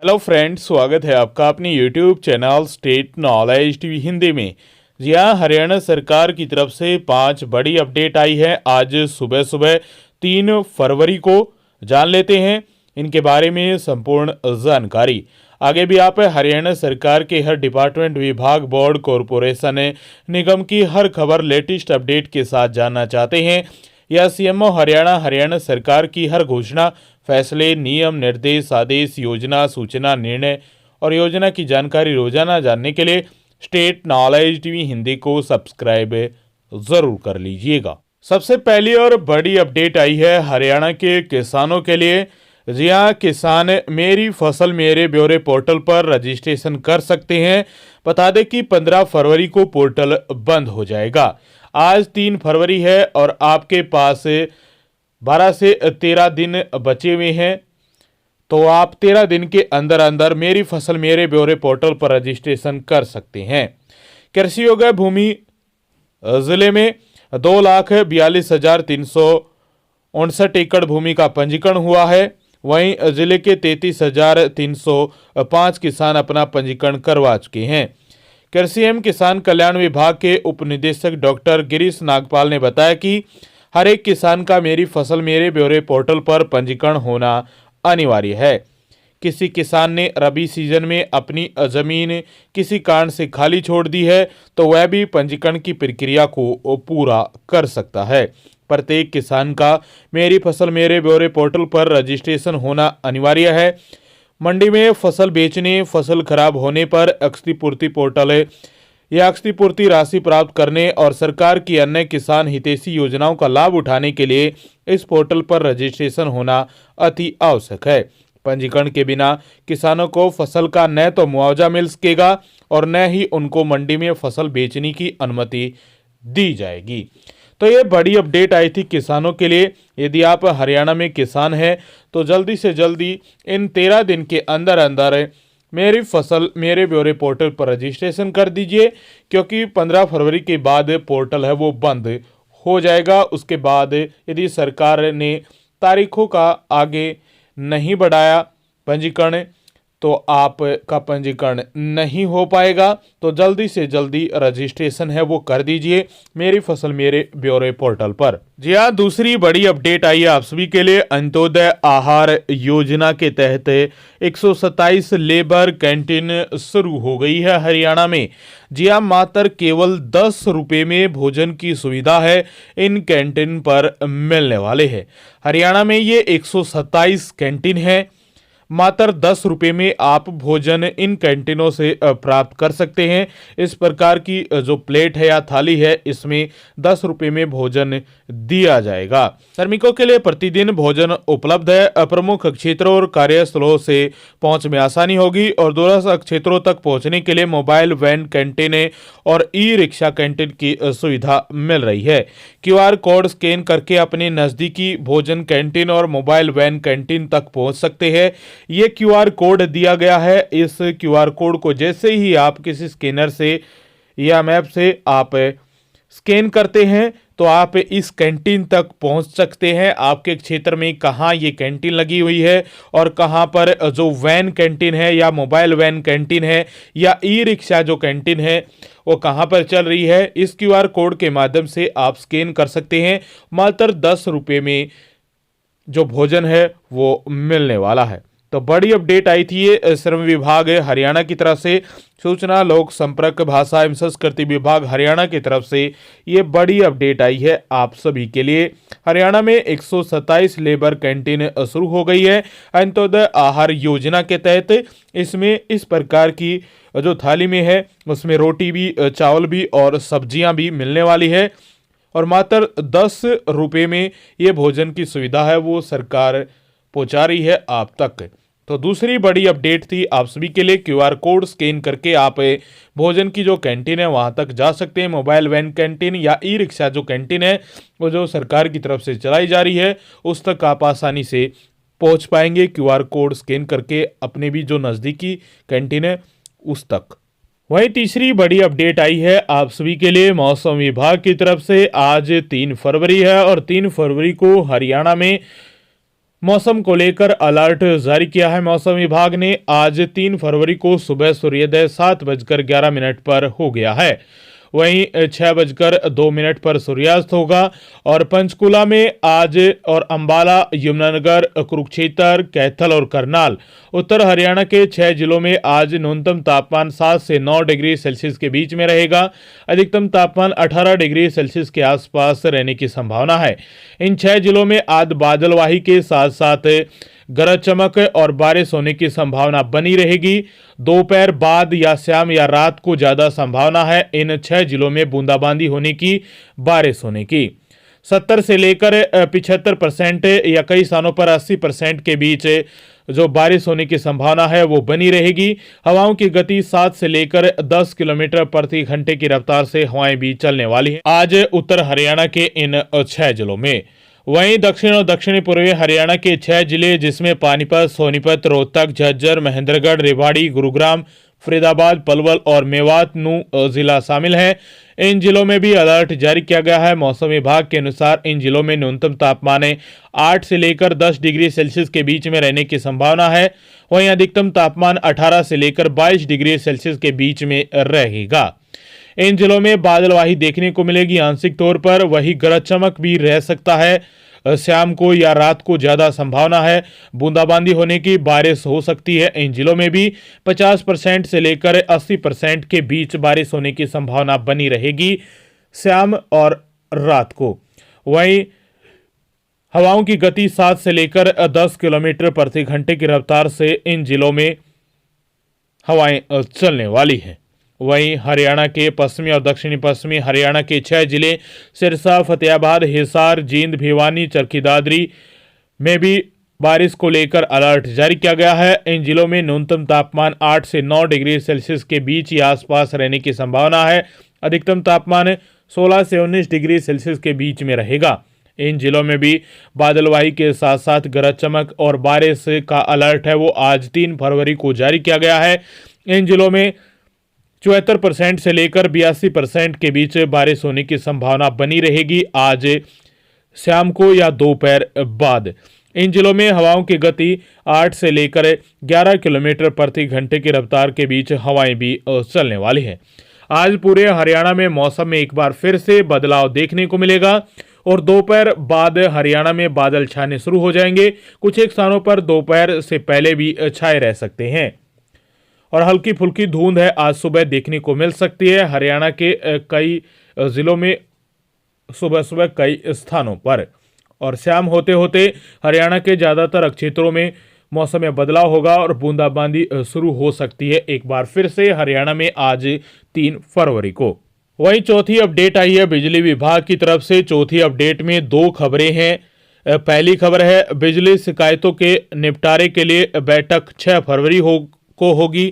Hello friends, स्वागत है आपका अपने YouTube channel state knowledge TV Hindi में। जी हाँ, हरियाणा सरकार की तरफ से 5 बड़ी अपडेट आई है। आज सुबह सुबह 3 फरवरी को जान लेते हैं इनके बारे में संपूर्ण जानकारी। आगे भी आप हरियाणा सरकार के हर डिपार्टमेंट, विभाग, बोर्ड, कॉरपोरेशन, निगम की हर खबर लेटेस्ट अपडेट के साथ जानना चाहते हैं या सीएमओ हरियाणा सरकार की हर घोषणा, फैसले, नियम, निर्देश, आदेश, योजना, सूचना, निर्णय और योजना की जानकारी रोजाना जानने के लिए स्टेट नॉलेज टीवी हिंदी को सब्सक्राइब जरूर कर लीजिएगा। सबसे पहली और बड़ी अपडेट आई है हरियाणा के किसानों के लिए। जी हाँ, किसान मेरी फसल मेरे ब्यौरे पोर्टल पर रजिस्ट्रेशन कर सकते हैं। बता दें कि 15 फरवरी को पोर्टल बंद हो जाएगा। आज 3 फरवरी है और आपके पास 12 से 13 दिन बचे हुए हैं, तो आप 13 दिन के अंदर अंदर मेरी फसल मेरे ब्यौरे पोर्टल पर रजिस्ट्रेशन कर सकते हैं। कृषि योग्य भूमि जिले में 2,42,359 एकड़ भूमि का पंजीकरण हुआ है। वहीं जिले के 33,305 किसान अपना पंजीकरण करवा चुके हैं। कृषि एवं किसान कल्याण विभाग के उप निदेशक डॉक्टर गिरीश नागपाल ने बताया कि हर एक किसान का मेरी फसल मेरे ब्यौरे पोर्टल पर पंजीकरण होना अनिवार्य है। किसी किसान ने रबी सीजन में अपनी जमीन किसी कारण से खाली छोड़ दी है तो वह भी पंजीकरण की प्रक्रिया को पूरा कर सकता है। प्रत्येक किसान का मेरी फसल मेरे ब्यौरे पोर्टल पर रजिस्ट्रेशन होना अनिवार्य है। मंडी में फसल बेचने, फसल खराब होने पर क्षतिपूर्ति पोर्टल या क्षतिपूर्ति राशि प्राप्त करने और सरकार की अन्य किसान हितैषी योजनाओं का लाभ उठाने के लिए इस पोर्टल पर रजिस्ट्रेशन होना अति आवश्यक है। पंजीकरण के बिना किसानों को फसल का न तो मुआवजा मिल सकेगा और न ही उनको मंडी में फसल बेचने की अनुमति दी जाएगी। तो ये बड़ी अपडेट आई थी किसानों के लिए। यदि आप हरियाणा में किसान हैं तो जल्दी से जल्दी इन 13 दिन के अंदर अंदर मेरी फसल मेरे ब्यौरे पोर्टल पर रजिस्ट्रेशन कर दीजिए, क्योंकि 15 फरवरी के बाद पोर्टल है वो बंद हो जाएगा। उसके बाद यदि सरकार ने तारीखों का आगे नहीं बढ़ाया पंजीकरण, तो आपका पंजीकरण नहीं हो पाएगा। तो जल्दी से जल्दी रजिस्ट्रेशन है वो कर दीजिए मेरी फसल मेरे ब्यौरे पोर्टल पर। जी हाँ, दूसरी बड़ी अपडेट आई है आप सभी के लिए। अंत्योदय आहार योजना के तहत 127 लेबर कैंटीन शुरू हो गई है हरियाणा में। जी हाँ, मात्र केवल 10 रुपये में भोजन की सुविधा है इन कैंटीन पर मिलने वाले हैं। हरियाणा में ये 127 कैंटीन है। मात्र 10 रुपये में आप भोजन इन कैंटीनों से प्राप्त कर सकते हैं। इस प्रकार की जो प्लेट है या थाली है, इसमें 10 रुपये में भोजन दिया जाएगा। श्रमिकों के लिए प्रतिदिन भोजन उपलब्ध है। प्रमुख क्षेत्रों और कार्यस्थलों से पहुंच में आसानी होगी और दूरस्थ क्षेत्रों तक पहुंचने के लिए मोबाइल वैन कैंटीन और ई रिक्शा कैंटीन की सुविधा मिल रही है। QR कोड स्कैन करके अपने नज़दीकी भोजन कैंटीन और मोबाइल वैन कैंटीन तक पहुंच सकते हैं। ये QR कोड दिया गया है। इस QR कोड को जैसे ही आप किसी स्कैनर से या मैप से आप स्कैन करते हैं तो आप इस कैंटीन तक पहुंच सकते हैं। आपके क्षेत्र में कहाँ ये कैंटीन लगी हुई है और कहाँ पर जो वैन कैंटीन है या मोबाइल वैन कैंटीन है या ई रिक्शा जो कैंटीन है वो कहाँ पर चल रही है, इस QR कोड के माध्यम से आप स्कैन कर सकते हैं। मात्र 10 रुपये में जो भोजन है वो मिलने वाला है। तो बड़ी अपडेट आई थी ये श्रम विभाग हरियाणा की तरफ से। सूचना लोक संपर्क भाषा एवं संस्कृति विभाग हरियाणा की तरफ से ये बड़ी अपडेट आई है आप सभी के लिए। हरियाणा में 127 लेबर कैंटीन शुरू हो गई है अंत्योदय आहार योजना के तहत। इसमें इस प्रकार की जो थाली में है उसमें रोटी भी, चावल भी और सब्जियां भी मिलने वाली है और मात्र 10 रुपये में ये भोजन की सुविधा है वो सरकार पहुंचा रही है आप तक। तो दूसरी बड़ी अपडेट थी आप सभी के लिए। QR कोड स्कैन करके आप भोजन की जो कैंटीन है वहां तक जा सकते हैं। मोबाइल वैन कैंटीन या ई रिक्शा जो कैंटीन है वो जो सरकार की तरफ से चलाई जा रही है उस तक आप आसानी से पहुंच पाएंगे QR कोड स्कैन करके अपने भी जो नज़दीकी कैंटीन है उस तक। वहीं तीसरी बड़ी अपडेट आई है आप सभी के लिए मौसम विभाग की तरफ से। आज 3 फरवरी है और 3 फरवरी को हरियाणा में मौसम को लेकर अलर्ट जारी किया है मौसम विभाग ने। आज 3 फरवरी को सुबह सूर्योदय 7:11 पर हो गया है। वहीं 6:02 पर सूर्यास्त होगा। और पंचकुला में आज और अंबाला, यमुनानगर, कुरुक्षेत्र, कैथल और करनाल, उत्तर हरियाणा के 6 जिलों में आज न्यूनतम तापमान 7 से 9 डिग्री सेल्सियस के बीच में रहेगा। अधिकतम तापमान 18 डिग्री सेल्सियस के आसपास रहने की संभावना है। इन 6 जिलों में आज बादलवाही के साथ साथ गरज चमक और बारिश होने की संभावना बनी रहेगी। दोपहर बाद या शाम या रात को ज्यादा संभावना है इन 6 जिलों में बूंदाबांदी होने की, बारिश होने की। 70 से लेकर 75% या कई स्थानों पर 80% के बीच जो बारिश होने की संभावना है वो बनी रहेगी। हवाओं की गति 7 से लेकर 10 किलोमीटर प्रति घंटे की रफ्तार से हवाएं भी चलने वाली हैं आज उत्तर हरियाणा के इन 6 जिलों में। वहीं दक्षिण और दक्षिणी पूर्वी हरियाणा के 6 जिले जिसमें पानीपत, सोनीपत, रोहतक, झज्जर, महेंद्रगढ़, रेवाड़ी, गुरुग्राम, फरीदाबाद, पलवल और मेवात जिला शामिल है। इन जिलों में भी अलर्ट जारी किया गया है। मौसम विभाग के अनुसार इन जिलों में न्यूनतम तापमान 8 से लेकर 10 डिग्री सेल्सियस के बीच में रहने की संभावना है। वहीं अधिकतम तापमान 18 से लेकर 22 डिग्री सेल्सियस के बीच में रहेगा। इन जिलों में बादलवाही देखने को मिलेगी आंशिक तौर पर, वही गरज चमक भी रह सकता है। शाम को या रात को ज्यादा संभावना है बूंदाबांदी होने की, बारिश हो सकती है। इन जिलों में भी 50% से लेकर 80% के बीच बारिश होने की संभावना बनी रहेगी शाम और रात को। वहीं हवाओं की गति 7 से लेकर 10 किलोमीटर प्रति घंटे की रफ्तार से इन जिलों में हवाएं चलने वाली हैं। वहीं हरियाणा के पश्चिमी और दक्षिणी पश्चिमी हरियाणा के 6 जिले सिरसा, फतेहाबाद, हिसार, जींद, भिवानी, चरखी दादरी में भी बारिश को लेकर अलर्ट जारी किया गया है। इन जिलों में न्यूनतम तापमान 8 से 9 डिग्री सेल्सियस के बीच या आसपास रहने की संभावना है। अधिकतम तापमान 16 से 19 डिग्री सेल्सियस के बीच में रहेगा। इन जिलों में भी बादलवाही के साथ साथ गरज चमक और बारिश का अलर्ट है वो आज 3 फरवरी को जारी किया गया है। इन जिलों में 74% से लेकर 82% के बीच बारिश होने की संभावना बनी रहेगी आज शाम को या दोपहर बाद। इन जिलों में हवाओं की गति 8 से लेकर 11 किलोमीटर प्रति घंटे की रफ्तार के बीच हवाएं भी चलने वाली हैं। आज पूरे हरियाणा में मौसम में एक बार फिर से बदलाव देखने को मिलेगा और दोपहर बाद हरियाणा में बादल छाने शुरू हो जाएंगे। कुछ एक स्थानों पर दोपहर से पहले भी छाए रह सकते हैं और हल्की फुल्की धुंध है आज सुबह देखने को मिल सकती है हरियाणा के कई जिलों में सुबह सुबह कई स्थानों पर। और शाम होते होते हरियाणा के ज़्यादातर क्षेत्रों में मौसम में बदलाव होगा और बूंदाबांदी शुरू हो सकती है एक बार फिर से हरियाणा में आज 3 फरवरी को। वहीं चौथी अपडेट आई है बिजली विभाग की तरफ से। चौथी अपडेट में 2 खबरें हैं। पहली खबर है बिजली शिकायतों के निपटारे के लिए बैठक 6 फरवरी को होगी।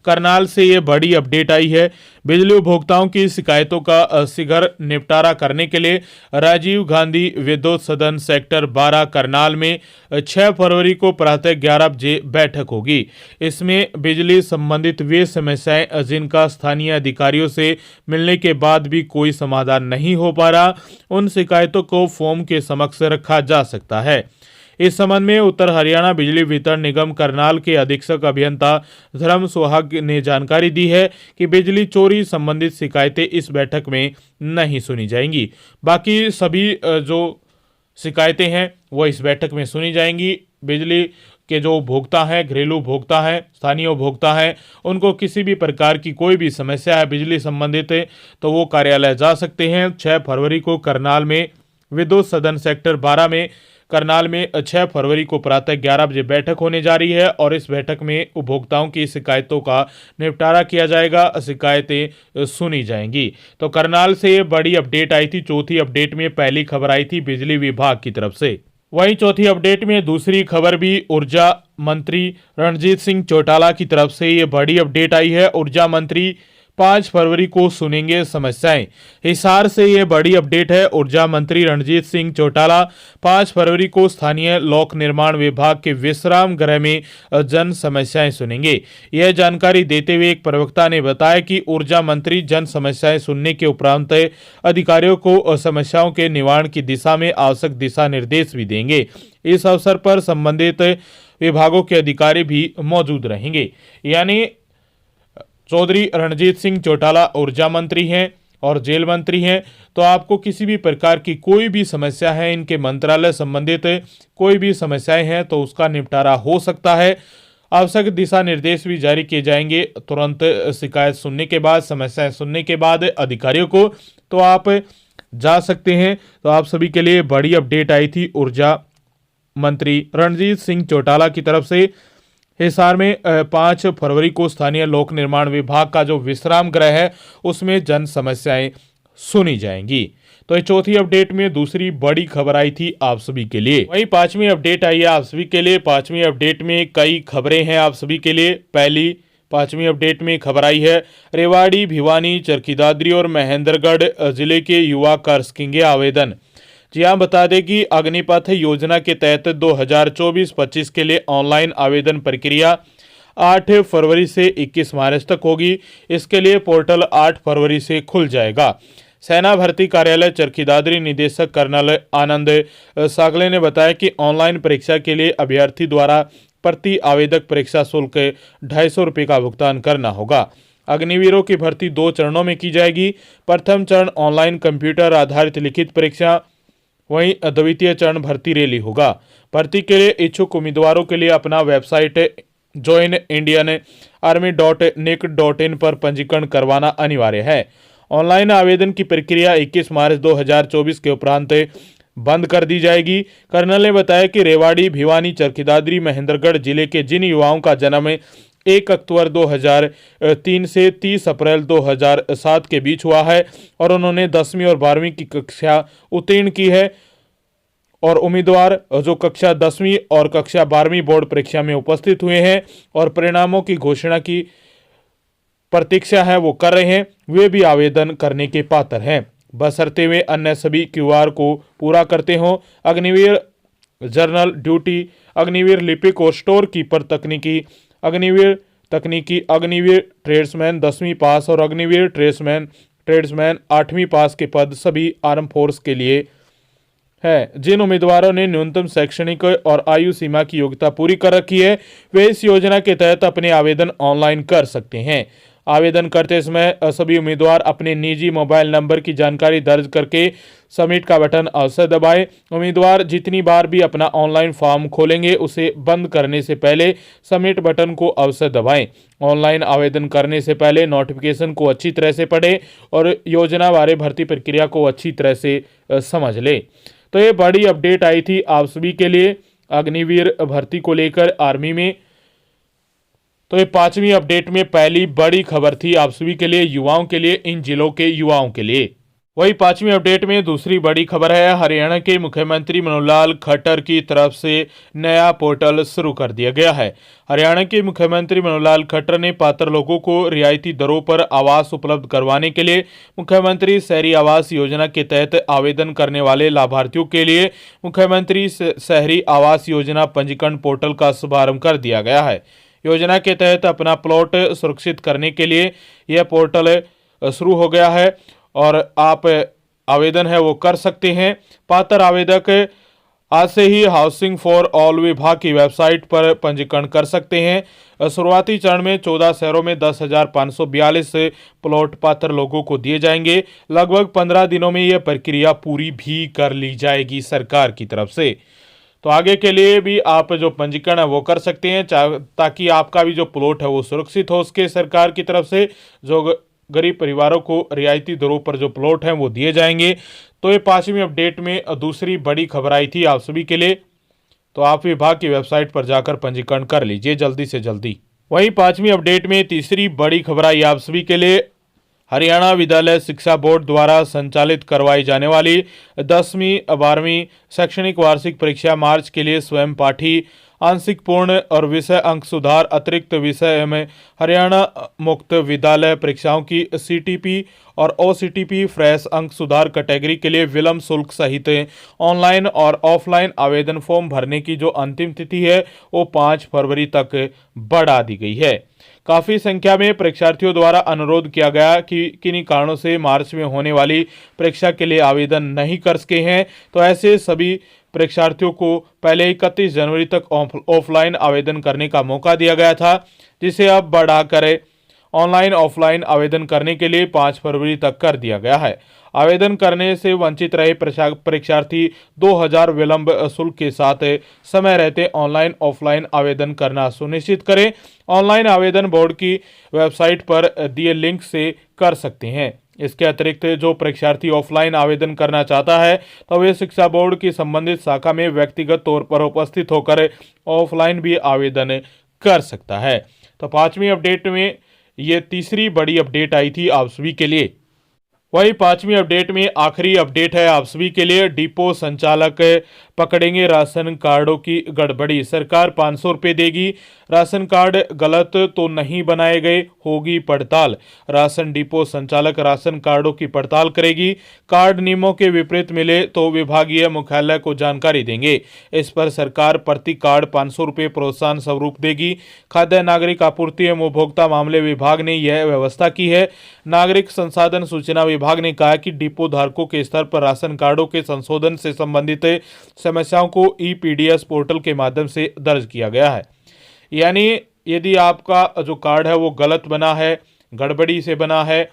करनाल से ये बड़ी अपडेट आई है। बिजली उपभोक्ताओं की शिकायतों का शीघ्र निपटारा करने के लिए राजीव गांधी विद्युत सदन सेक्टर 12 करनाल में 6 फरवरी को प्रातः 11 बजे बैठक होगी। इसमें बिजली संबंधित वे समस्याएं जिनका स्थानीय अधिकारियों से मिलने के बाद भी कोई समाधान नहीं हो पा रहा, उन शिकायतों को फोरम के समक्ष रखा जा सकता है। इस संबंध में उत्तर हरियाणा बिजली वितरण निगम करनाल के अधीक्षक अभियंता धर्म सुहाग ने जानकारी दी है कि बिजली चोरी संबंधित शिकायतें इस बैठक में नहीं सुनी जाएंगी। बाकी सभी जो शिकायतें हैं वो इस बैठक में सुनी जाएंगी। बिजली के जो उपभोक्ता हैं, घरेलू उपभोक्ता हैं, स्थानीय उपभोक्ता हैं, उनको किसी भी प्रकार की कोई भी समस्या है बिजली संबंधित तो वो कार्यालय जा सकते हैं। 6 फरवरी को करनाल में विद्युत सदन सेक्टर 12 में करनाल में 6 फरवरी को प्रातः 11 बजे बैठक होने जा रही है और इस बैठक में उपभोक्ताओं की शिकायतों का निपटारा किया जाएगा, शिकायतें सुनी जाएंगी। तो करनाल से ये बड़ी अपडेट आई थी। चौथी अपडेट में पहली खबर आई थी बिजली विभाग की तरफ से। वहीं चौथी अपडेट में दूसरी खबर भी ऊर्जा मंत्री रणजीत सिंह चौटाला की तरफ से ये बड़ी अपडेट आई है। ऊर्जा मंत्री 5 फरवरी को सुनेंगे समस्याएं। हिसार से ये बड़ी अपडेट है। ऊर्जा मंत्री रणजीत सिंह चौटाला 5 फरवरी को स्थानीय लोक निर्माण विभाग के विश्राम गृह में जन समस्याएं सुनेंगे। यह जानकारी देते हुए एक प्रवक्ता ने बताया कि ऊर्जा मंत्री जन समस्याएं सुनने के उपरांत अधिकारियों को समस्याओं के निवारण की दिशा में आवश्यक दिशा निर्देश भी देंगे। इस अवसर पर संबंधित विभागों के अधिकारी भी मौजूद रहेंगे। यानी चौधरी रणजीत सिंह चौटाला ऊर्जा मंत्री हैं और जेल मंत्री हैं, तो आपको किसी भी प्रकार की कोई भी समस्या है, इनके मंत्रालय संबंधित कोई भी समस्याएं हैं तो उसका निपटारा हो सकता है। आवश्यक दिशा निर्देश भी जारी किए जाएंगे तुरंत शिकायत सुनने के बाद, समस्याएं सुनने के बाद अधिकारियों को, तो आप जा सकते हैं। तो आप सभी के लिए बड़ी अपडेट आई थी ऊर्जा मंत्री रणजीत सिंह चौटाला की तरफ से। हिसार में 5 फरवरी को स्थानीय लोक निर्माण विभाग का जो विश्राम गृह है उसमें जन समस्याएं सुनी जाएंगी। तो ये चौथी अपडेट में दूसरी बड़ी खबर आई थी आप सभी के लिए। वहीं 5वीं अपडेट आई है आप सभी के लिए। 5वीं अपडेट में कई खबरें हैं आप सभी के लिए। पहली 5वीं अपडेट में खबर आई है, रेवाड़ी, भिवानी, चरखी दादरी और महेंद्रगढ़ जिले के युवा कर सकेंगे आवेदन। जी हाँ, बता दें कि अग्निपथ योजना के तहत 2024-25 के लिए ऑनलाइन आवेदन प्रक्रिया 8 फरवरी से 21 मार्च तक होगी। इसके लिए पोर्टल 8 फरवरी से खुल जाएगा। सेना भर्ती कार्यालय चरखी दादरी निदेशक कर्नल आनंद सागले ने बताया कि ऑनलाइन परीक्षा के लिए अभ्यर्थी द्वारा प्रति आवेदक परीक्षा शुल्क 250 रुपये का भुगतान करना होगा। अग्निवीरों की भर्ती 2 चरणों में की जाएगी। प्रथम चरण ऑनलाइन कंप्यूटर आधारित लिखित परीक्षा, वहीं द्वितीय चरण भर्ती रैली होगा। भर्ती के लिए इच्छुक उम्मीदवारों के लिए अपना वेबसाइट joinindianarmy.nic.in पर पंजीकरण करवाना अनिवार्य है। ऑनलाइन आवेदन की प्रक्रिया 21 मार्च 2024 के उपरांत बंद कर दी जाएगी। कर्नल ने बताया कि रेवाड़ी, भिवानी, चरखी दादरी, महेंद्रगढ़ जिले के जिन युवाओं का जन्म 1 अक्टूबर 2003 से 30 अप्रैल 2007 के बीच हुआ है और उन्होंने 10वीं और 12वीं की कक्षा उत्तीर्ण की है, और उम्मीदवार जो कक्षा 10वीं और कक्षा 12वीं बोर्ड परीक्षा में उपस्थित हुए हैं और परिणामों की घोषणा की प्रतीक्षा है वो कर रहे हैं, वे भी आवेदन करने के पात्र हैं, बशर्ते वे अन्य सभी क्यूआर को पूरा करते हों। अग्निवीर जर्नल ड्यूटी, अग्निवीर लिपिक और स्टोर कीपर तकनीकी, अग्निवीर ट्रेड्समैन 10वीं पास और अग्निवीर ट्रेड्समैन 8वीं पास के पद सभी आर्म फोर्स के लिए है। जिन उम्मीदवारों ने न्यूनतम शैक्षणिक और आयु सीमा की योग्यता पूरी कर रखी है वे इस योजना के तहत अपने आवेदन ऑनलाइन कर सकते हैं। आवेदन करते समय सभी उम्मीदवार अपने निजी मोबाइल नंबर की जानकारी दर्ज करके सबमिट का बटन अवश्य दबाएं। उम्मीदवार जितनी बार भी अपना ऑनलाइन फॉर्म खोलेंगे उसे बंद करने से पहले सबमिट बटन को अवश्य दबाएं। ऑनलाइन आवेदन करने से पहले नोटिफिकेशन को अच्छी तरह से पढ़ें और योजना बारे भर्ती प्रक्रिया को अच्छी तरह से समझ लें। तो ये बड़ी अपडेट आई थी आप सभी के लिए अग्निवीर भर्ती को लेकर आर्मी में। तो ये 5वीं अपडेट में पहली बड़ी खबर थी आप सभी के लिए, युवाओं के लिए, इन जिलों के युवाओं के लिए। वही 5वीं अपडेट में दूसरी बड़ी खबर है, हरियाणा के मुख्यमंत्री मनोहर लाल खट्टर की तरफ से नया पोर्टल शुरू कर दिया गया है। हरियाणा के मुख्यमंत्री मनोहर लाल खट्टर ने पात्र लोगों को रियायती दरों पर आवास उपलब्ध करवाने के लिए मुख्यमंत्री शहरी आवास योजना के तहत आवेदन करने वाले लाभार्थियों के लिए मुख्यमंत्री शहरी आवास योजना पंजीकरण पोर्टल का शुभारंभ कर दिया गया है। योजना के तहत अपना प्लॉट सुरक्षित करने के लिए यह पोर्टल शुरू हो गया है और आप आवेदन है वो कर सकते हैं। पात्र आवेदक आज से ही हाउसिंग फॉर ऑल विभाग की वेबसाइट पर पंजीकरण कर सकते हैं। शुरुआती चरण में 14 शहरों में 10,542 प्लॉट पात्र लोगों को दिए जाएंगे। लगभग 15 दिनों में यह प्रक्रिया पूरी भी कर ली जाएगी सरकार की तरफ से। तो आगे के लिए भी आप जो पंजीकरण है वो कर सकते हैं ताकि आपका भी जो प्लॉट है वो सुरक्षित हो उसके सरकार की तरफ से। जो गरीब परिवारों को रियायती दरों पर जो प्लॉट हैं वो दिए जाएंगे। तो ये 5वीं अपडेट में दूसरी बड़ी खबर आई थी आप सभी के लिए। तो आप विभाग की वेबसाइट पर जाकर पंजीकरण कर लीजिए जल्दी से जल्दी। वहीं 5वीं अपडेट में तीसरी बड़ी खबर आई आप सभी के लिए, हरियाणा विद्यालय शिक्षा बोर्ड द्वारा संचालित करवाई जाने वाली 10वीं 12वीं शैक्षणिक वार्षिक परीक्षा मार्च के लिए स्वयं पाठी आंशिक पूर्ण और विषय अंक सुधार अतिरिक्त विषय में हरियाणा मुक्त विद्यालय परीक्षाओं की सीटीपी और ओसीटीपी फ्रेश अंक सुधार कैटेगरी के लिए विलंब शुल्क सहित ऑनलाइन और ऑफलाइन आवेदन फॉर्म भरने की जो अंतिम तिथि है वो 5 फरवरी तक बढ़ा दी गई है। काफ़ी संख्या में परीक्षार्थियों द्वारा अनुरोध किया गया कि किन्हीं कारणों से मार्च में होने वाली परीक्षा के लिए आवेदन नहीं कर सके हैं, तो ऐसे सभी परीक्षार्थियों को पहले 31 जनवरी तक ऑफलाइन आवेदन करने का मौका दिया गया था, जिसे अब बढ़ाकर ऑनलाइन ऑफलाइन आवेदन करने के लिए 5 फरवरी तक कर दिया गया है। आवेदन करने से वंचित रहे परीक्षार्थी 2000 विलंब शुल्क के साथ समय रहते ऑनलाइन ऑफलाइन आवेदन करना सुनिश्चित करें। ऑनलाइन आवेदन बोर्ड की वेबसाइट पर दिए लिंक से कर सकते हैं। इसके अतिरिक्त जो परीक्षार्थी ऑफलाइन आवेदन करना चाहता है तो वे शिक्षा बोर्ड की संबंधित शाखा में व्यक्तिगत तौर पर उपस्थित होकर ऑफलाइन भी आवेदन कर सकता है। तो 5वीं अपडेट में ये तीसरी बड़ी अपडेट आई थी आप सभी के लिए। वही 5वीं अपडेट में आखिरी अपडेट है आप सभी के लिए। डिपो संचालक पकड़ेंगे राशन कार्डों की गड़बड़ी, सरकार 500 रुपये देगी, राशन कार्ड गलत तो नहीं बनाए गए, होगी पड़ताल। राशन डिपो संचालक राशन कार्डों की पड़ताल करेगी। कार्ड नियमों के विपरीत मिले तो विभागीय मुख्यालय को जानकारी देंगे। इस पर सरकार प्रति कार्ड 500 रुपये प्रोत्साहन स्वरूप देगी। खाद्य नागरिक आपूर्ति एवं उपभोक्ता मामले विभाग ने यह व्यवस्था की है। नागरिक संसाधन सूचना विभाग ने कहा कि डिपो धारकों के स्तर पर राशन कार्डों के संशोधन से संबंधित समस्याओं को ईपीडीएस पोर्टल के माध्यम से दर्ज किया गया है। यानी यदि आपका जो कार्ड है वो गलत बना है, गड़बड़ी से बना है,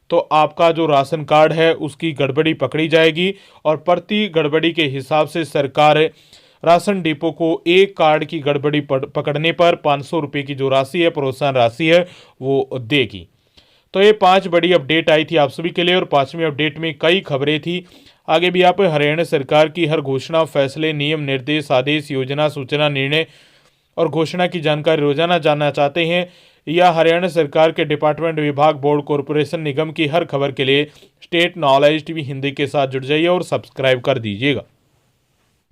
तो आपका जो राशन कार्ड है उसकी गड़बड़ी पकड़ी जाएगी और प्रति गड़बड़ी के हिसाब से सरकार राशन डिपो को एक कार्ड की गड़बड़ी पकड़ने पर 500 रुपये की जो राशि है, प्रोत्साहन राशि है, वो देगी। तो ये 5 बड़ी अपडेट आई थी आप सभी के लिए और 5वीं अपडेट में कई खबरें थी। आगे भी आप हरियाणा सरकार की हर घोषणा, फैसले, नियम, निर्देश, आदेश, योजना, सूचना, निर्णय और घोषणा की जानकारी रोजाना जानना चाहते हैं या हरियाणा सरकार के डिपार्टमेंट, विभाग, बोर्ड, कॉरपोरेशन, निगम की हर खबर के लिए स्टेट नॉलेज टीवी हिंदी के साथ जुड़ जाइए और सब्सक्राइब कर दीजिएगा।